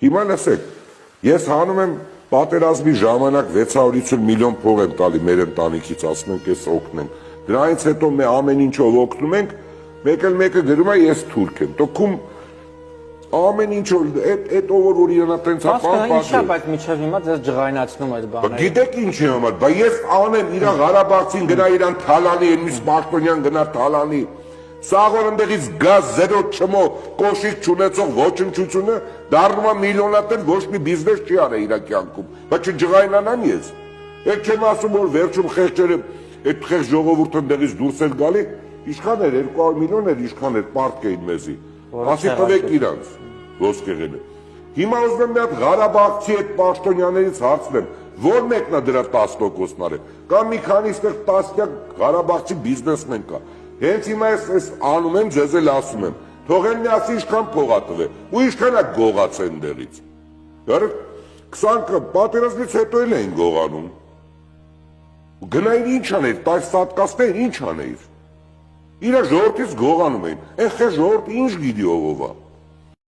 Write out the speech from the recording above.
Հիմա լսեք, ես հանում եմ պատերազմի ժամանակ 650 միլիոն փող եմ տալի մեր ընտանիքից, ասում ենք ես օգնենք։ Դրանից հետո մենք ամեն ինչով օգնում ենք, մեկը գրում է ես թուրք եմ։ Տոքում ամեն ինչով այդ ով որ իրանա տենց է բան Ինչա բայց միջև հիմա ձեզ ջղայնացնում այդ բանը։ Գիտեք ինչի համար, բա ես անեմ իր Ղարաբաղցին գնա իրան թալանի, մյուս Պաշտոնյան գնա թալանի։ Սաղոր ընդեղից գազ զերո չմո կոշիկ չունեցող ոչնչությունը դառնում է միլիոնատեր ոչ մի բիզնես չի արել իր կյանքում, բայց չջղայնանան ես։ Այդ չեմ ասում որ վերջում խեղճերը այդ խեղճ ժողովուրդը ընդեղից դուրս էր գալի, իշխան էր 200 միլիոն էր, իշխան էր պարտք էին մեզի։ Ասի տվեք իրանց ոսկեղենը։ Հիմա ուզում եմ մի հատ Ղարաբաղցի այդ պաշտոնյաներից հարցնեմ, որ մեկն է դրա 10%-ն արել, կամ մի քանի ստեղ տասնյակ Ղարաբաղցի բիզնեսմեն կա։ Հենց հիմա ես անում եմ, ձեզ էլ ասում եմ, թողեն միասին ինչքան փող ա տվել, ու ինչքան ա գողացել ընդեղից։ Դեռ 20 պատերազմից հետո էլ էին գողանում։ Գնային ինչ անել, տայր սատկացներ ինչ անել։ Իրա ժողովրդից գողանում էին, այն խե ժողովուրդը ինչ գիտի ով ա։